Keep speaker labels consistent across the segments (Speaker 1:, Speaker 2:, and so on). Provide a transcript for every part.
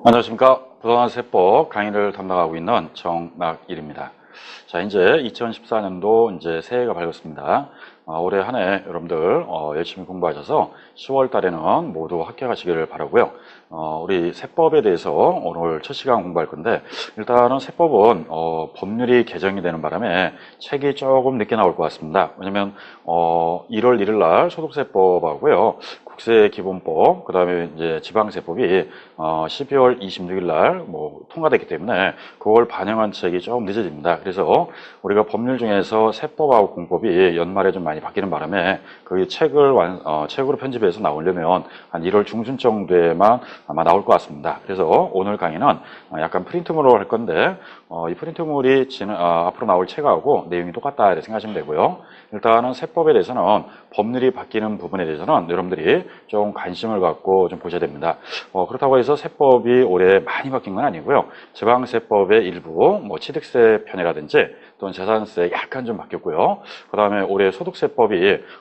Speaker 1: 안녕하십니까. 부동산 세법 강의를 담당하고 있는 정낙일입니다. 자, 이제 2014년도 이제 새해가 밝았습니다. 올해 한 해 여러분들 열심히 공부하셔서 10월 달에는 모두 합격하시기를 바라고요. 우리 세법에 대해서 오늘 첫 시간 공부할 건데, 일단은 세법은 법률이 개정이 되는 바람에 책이 조금 늦게 나올 것 같습니다. 왜냐면 1월 1일 날 소득세법하고요, 국세기본법, 그 다음에 이제 지방세법이 12월 26일 날 통과됐기 때문에 그걸 반영한 책이 조금 늦어집니다. 그래서 우리가 법률 중에서 세법하고 공법이 연말에 좀 많이 바뀌는 바람에 그 책을 책으로 편집해서 나오려면 한 1월 중순 정도에만 아마 나올 것 같습니다. 그래서 오늘 강의는 약간 프린트물로 할 건데, 이 프린트물이 앞으로 나올 책하고 내용이 똑같다 이렇게 생각하시면 되고요. 일단은 세법에 대해서는 법률이 바뀌는 부분에 대해서는 여러분들이 좀 관심을 갖고 좀 보셔야 됩니다. 그렇다고 해서 세법이 올해 많이 바뀐 건 아니고요. 지방세법의 일부 취득세 편이라든지 또는 재산세 약간 좀 바뀌었고요. 그 다음에 올해 소득세법이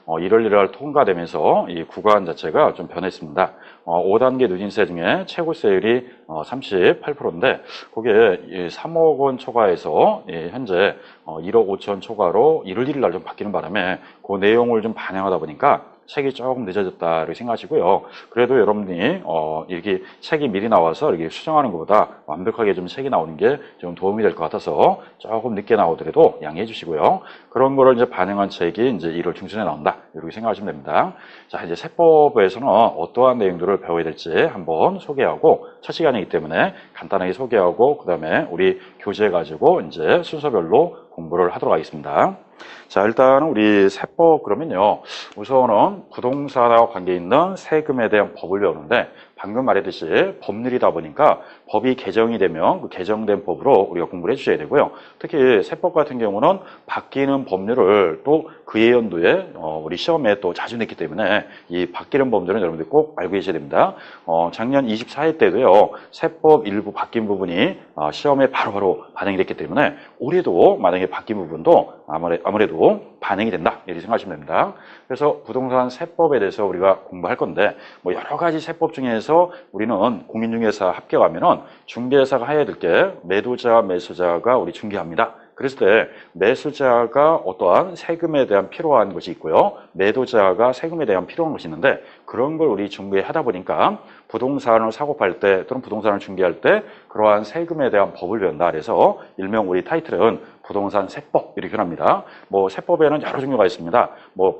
Speaker 1: 1월 1일 통과되면서 이 구간 자체가 좀 변했습니다. 5단계 누진세 중에 최고세율이 38%인데 거기에 3억 원 초과해서 현재 1억 5천 초과로 1월 1일 날 좀 바뀌는 바람에 그 내용을 좀 반영하다 보니까 책이 조금 늦어졌다 이렇게 생각하시고요. 그래도 여러분이 이렇게 책이 미리 나와서 이렇게 수정하는 것보다 완벽하게 좀 책이 나오는 게 좀 도움이 될 것 같아서 조금 늦게 나오더라도 양해해 주시고요. 그런 거를 이제 반영한 책이 이제 1월 중순에 나온다 이렇게 생각하시면 됩니다. 자, 이제 세법에서는 어떠한 내용들을 배워야 될지 한번 소개하고, 첫 시간이기 때문에 간단하게 소개하고 그다음에 우리 교재 가지고 이제 순서별로 공부를 하도록 하겠습니다. 자, 일단 우리 세법 그러면요, 우선은 부동산하고 관계 있는 세금에 대한 법을 배우는데, 방금 말했듯이 법률이다 보니까 법이 개정이 되면 그 개정된 법으로 우리가 공부를 해주셔야 되고요. 특히 세법 같은 경우는 바뀌는 법률을 또 그해 연도에 우리 시험에 또 자주 냈기 때문에 이 바뀌는 법률은 여러분들 꼭 알고 계셔야 됩니다. 작년 24회 때도요, 세법 일부 바뀐 부분이 시험에 바로바로 반영이 됐기 때문에 올해도 만약에 바뀐 부분도 아무래도 반영이 된다 이렇게 생각하시면 됩니다. 그래서 부동산 세법에 대해서 우리가 공부할 건데, 여러 가지 세법 중에서 우리는 공인중개사 합격하면은 중개사가 해야 될 게 매도자, 매수자가 우리 중개합니다. 그랬을 때 매수자가 어떠한 세금에 대한 필요한 것이 있고요, 매도자가 세금에 대한 필요한 것이 있는데, 그런 걸 우리 중개하다 보니까 부동산을 사고 팔 때 또는 부동산을 중개할 때 그러한 세금에 대한 법을 배운다. 그래서 일명 우리 타이틀은 부동산 세법 이렇게 합니다. 세법에는 여러 종류가 있습니다.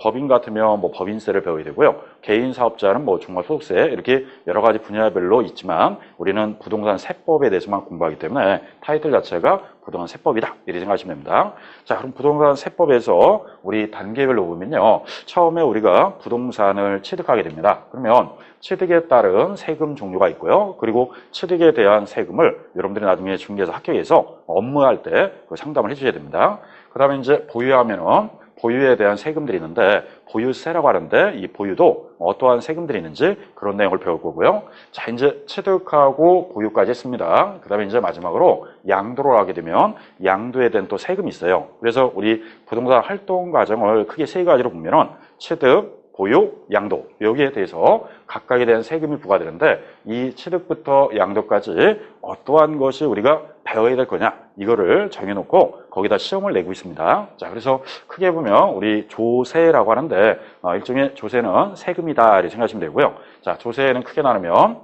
Speaker 1: 법인 같으면 법인세를 배워야 되고요. 개인 사업자는 종합소득세, 이렇게 여러 가지 분야별로 있지만 우리는 부동산 세법에 대해서만 공부하기 때문에 타이틀 자체가 부동산 세법이다 이렇게 생각하시면 됩니다. 자, 그럼 부동산 세법에서 우리 단계별로 보면요, 처음에 우리가 부동산을 취득하게 됩니다. 그러면 취득에 따른 세금 종류가 있고요. 그리고 취득에 대한 세금을 여러분들이 나중에 중개에서 합격해서 업무할 때 상담을 해주셔야 됩니다. 그 다음에 이제 보유하면은 보유에 대한 세금들이 있는데, 보유세라고 하는데 이 보유도 어떠한 세금들이 있는지 그런 내용을 배울 거고요. 자, 이제 취득하고 보유까지 했습니다. 그 다음에 이제 마지막으로 양도를 하게 되면 양도에 대한 또 세금이 있어요. 그래서 우리 부동산 활동 과정을 크게 세 가지로 보면은 취득, 보유, 양도, 여기에 대해서 각각에 대한 세금이 부과되는데, 이 취득부터 양도까지 어떠한 것이 우리가 배워야 될 거냐, 이거를 정해놓고 거기다 시험을 내고 있습니다. 자, 그래서 크게 보면 우리 조세라고 하는데, 일종의 조세는 세금이다 이렇게 생각하시면 되고요. 자, 조세는 크게 나누면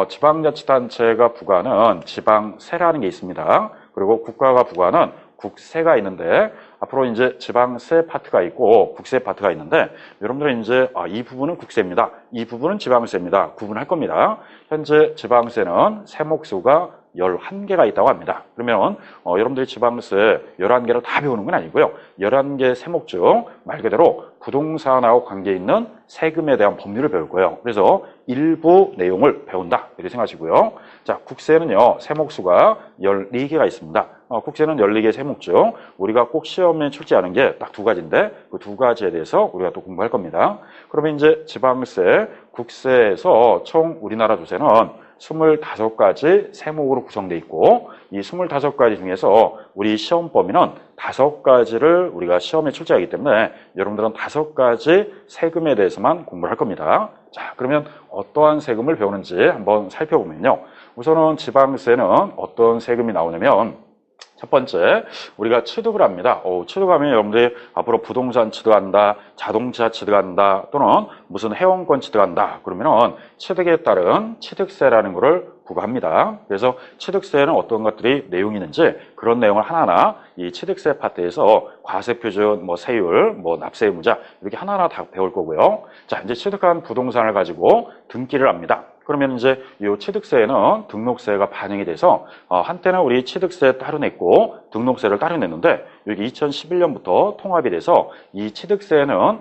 Speaker 1: 지방자치단체가 부과하는 지방세라는 게 있습니다. 그리고 국가가 부과하는 국세가 있는데, 앞으로 이제 지방세 파트가 있고 국세 파트가 있는데, 여러분들은 이제 이 부분은 국세입니다, 이 부분은 지방세입니다 구분할 겁니다. 현재 지방세는 세목수가 11개가 있다고 합니다. 그러면 여러분들이 지방세 11개를 다 배우는 건 아니고요, 11개 세목 중 말 그대로 부동산하고 관계 있는 세금에 대한 법률을 배울 거예요. 그래서 일부 내용을 배운다 이렇게 생각하시고요. 자, 국세는요, 세목수가 14개가 있습니다. 국세는 14개 세목 중 우리가 꼭 시험에 출제하는 게 딱 두 가지인데, 그 두 가지에 대해서 우리가 또 공부할 겁니다. 그러면 이제 지방세, 국세에서 총 우리나라 조세는 25가지 세목으로 구성되어 있고, 이 25가지 중에서 우리 시험 범위는 5가지를 우리가 시험에 출제하기 때문에 여러분들은 5가지 세금에 대해서만 공부를 할 겁니다. 자, 그러면 어떠한 세금을 배우는지 한번 살펴보면요. 우선은 지방세는 어떤 세금이 나오냐면, 첫 번째, 우리가 취득을 합니다. 취득하면 여러분들이 앞으로 부동산 취득한다, 자동차 취득한다, 또는 무슨 회원권 취득한다. 그러면은 취득에 따른 취득세라는 것을 부과합니다. 그래서 취득세는 어떤 것들이 내용이 있는지 그런 내용을 하나하나 이 취득세 파트에서 과세표준, 세율, 납세 의무자 이렇게 하나하나 다 배울 거고요. 자, 이제 취득한 부동산을 가지고 등기를 합니다. 그러면 이제 이 취득세에는 등록세가 반영이 돼서 한때는 우리 취득세 따로 냈고 등록세를 따로 냈는데 여기 2011년부터 통합이 돼서 이 취득세는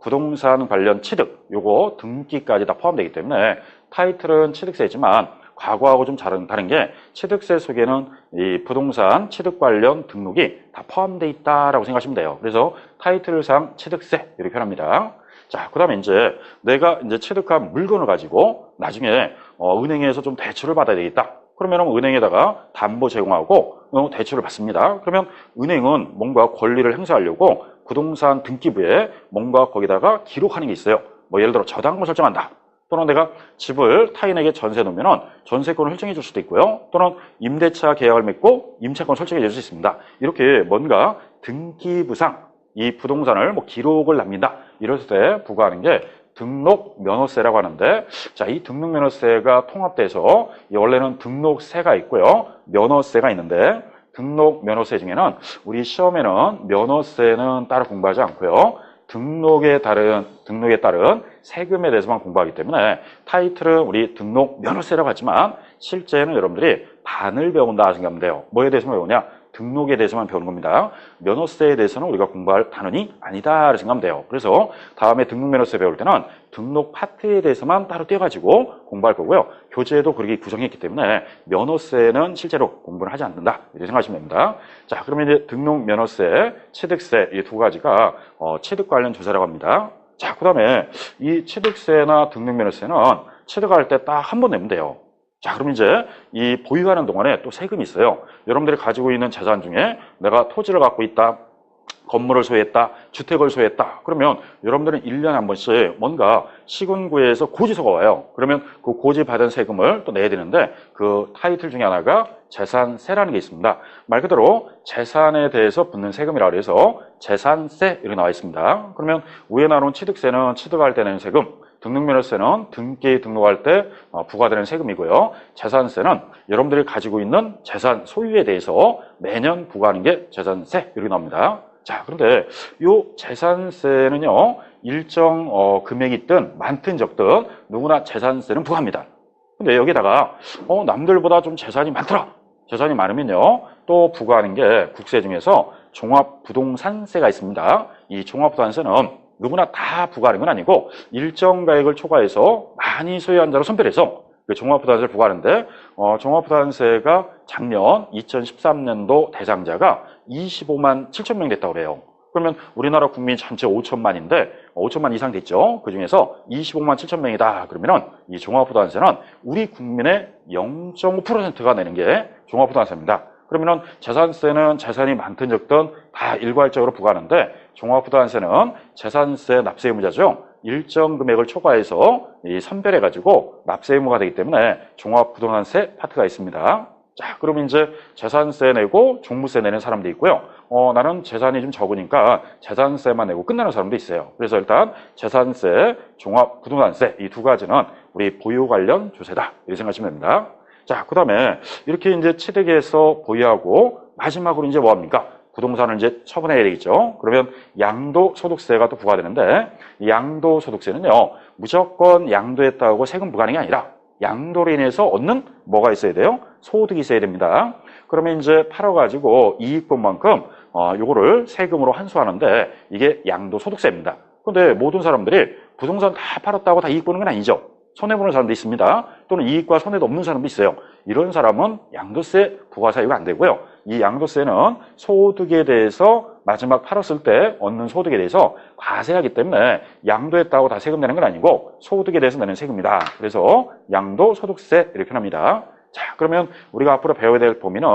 Speaker 1: 부동산 관련 취득 요거 등기까지 다 포함되기 때문에 타이틀은 취득세지만 과거하고 좀 다른 게 취득세 속에는 이 부동산 취득 관련 등록이 다 포함되어 있다라고 생각하시면 돼요. 그래서 타이틀상 취득세 이렇게 표현합니다. 자, 그 다음에 이제 내가 이제 취득한 물건을 가지고 나중에 은행에서 좀 대출을 받아야 되겠다. 그러면 은행에다가 담보 제공하고 대출을 받습니다. 그러면 은행은 뭔가 권리를 행사하려고 부동산 등기부에 뭔가 거기다가 기록하는 게 있어요. 예를 들어 저당권 설정한다. 또는 내가 집을 타인에게 전세 놓으면 전세권을 설정해 줄 수도 있고요. 또는 임대차 계약을 맺고 임차권 설정해 줄 수 있습니다. 이렇게 뭔가 등기부상 이 부동산을 기록을 남긴다. 이럴 때 부과하는 게 등록 면허세라고 하는데, 자, 이 등록 면허세가 통합돼서 원래는 등록세가 있고요. 면허세가 있는데, 등록 면허세 중에는 우리 시험에는 면허세는 따로 공부하지 않고요. 등록에 따른 세금에 대해서만 공부하기 때문에 타이틀은 우리 등록 면허세라고 하지만 실제는 여러분들이 반을 배운다 생각하면 돼요. 뭐에 대해서만 배우냐? 등록에 대해서만 배우는 겁니다. 면허세에 대해서는 우리가 공부할 단원이 아니다 생각하면 돼요. 그래서 다음에 등록 면허세 배울 때는 등록 파트에 대해서만 따로 떼가지고 공부할 거고요. 교재에도 그렇게 구성했기 때문에 면허세는 실제로 공부를 하지 않는다 이렇게 생각하시면 됩니다. 자, 그러면 이제 등록 면허세, 취득세 이 두 가지가 취득 관련 조사라고 합니다. 자, 그 다음에 이 취득세나 등록 면허세는 취득할 때 딱 한 번 내면 돼요. 자, 그럼 이제 이 보유하는 동안에 또 세금이 있어요. 여러분들이 가지고 있는 재산 중에 내가 토지를 갖고 있다, 건물을 소유했다, 주택을 소유했다. 그러면 여러분들은 1년에 한 번씩 뭔가 시군구에서 고지서가 와요. 그러면 그 고지받은 세금을 또 내야 되는데 그 타이틀 중에 하나가 재산세라는 게 있습니다. 말 그대로 재산에 대해서 붙는 세금이라고 해서 재산세 이렇게 나와 있습니다. 그러면 위에 나눈 취득세는 취득할 때 내는 세금, 등록면허세는 등기 등록할 때 부과되는 세금이고요. 재산세는 여러분들이 가지고 있는 재산 소유에 대해서 매년 부과하는 게 재산세 이렇게 나옵니다. 자, 그런데 이 재산세는요, 일정 금액이 있든 많든 적든 누구나 재산세는 부과합니다. 근데 여기다가 남들보다 좀 재산이 많더라. 재산이 많으면요, 또 부과하는 게 국세 중에서 종합부동산세가 있습니다. 이 종합부동산세는 누구나 다 부과하는 건 아니고 일정 가액을 초과해서 많이 소유한 자로 선별해서 그 종합부동산세를 부과하는데 종합부동산세가 작년 2013년도 대상자가 25만 7천 명 됐다고 그래요. 그러면 우리나라 국민 전체 5천만인데 5천만 이상 됐죠. 그중에서 25만 7천 명이다. 그러면은 이 종합부동산세는 우리 국민의 0.5%가 내는 게 종합부동산세입니다. 그러면은 재산세는 재산이 많든 적든 다 일괄적으로 부과하는데 종합부동산세는 재산세 납세 의무자죠. 일정 금액을 초과해서 선별해가지고 납세 의무가 되기 때문에 종합부동산세 파트가 있습니다. 자, 그럼 이제 재산세 내고 종부세 내는 사람도 있고요. 나는 재산이 좀 적으니까 재산세만 내고 끝나는 사람도 있어요. 그래서 일단 재산세, 종합부동산세 이 두 가지는 우리 보유 관련 조세다 이렇게 생각하시면 됩니다. 자, 그 다음에 이렇게 이제 취득해서 보유하고 마지막으로 이제 뭐 합니까? 부동산을 이제 처분해야 되겠죠. 그러면 양도소득세가 또 부과되는데 이 양도소득세는요, 무조건 양도했다고 세금 부과하는 게 아니라 양도로 인해서 얻는 뭐가 있어야 돼요? 소득이 있어야 됩니다. 그러면 이제 팔아가지고 이익 본 만큼 요거를 세금으로 환수하는데 이게 양도소득세입니다. 그런데 모든 사람들이 부동산 다 팔았다고 다 이익 보는 건 아니죠. 손해보는 사람도 있습니다. 또는 이익과 손해도 없는 사람도 있어요. 이런 사람은 양도세 부과 사유가 안 되고요. 이 양도세는 소득에 대해서 마지막 팔았을 때 얻는 소득에 대해서 과세하기 때문에 양도했다고 다 세금 내는 건 아니고 소득에 대해서 내는 세금이다. 그래서 양도소득세 이렇게 표현합니다. 자, 그러면 우리가 앞으로 배워야 될 범위는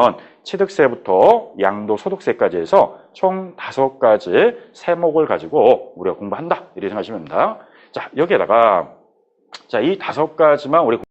Speaker 1: 취득세부터 양도소득세까지 해서 총 5가지 세목을 가지고 우리가 공부한다. 이렇게 생각하시면 됩니다. 자, 여기에다가 자, 이 5가지만 우리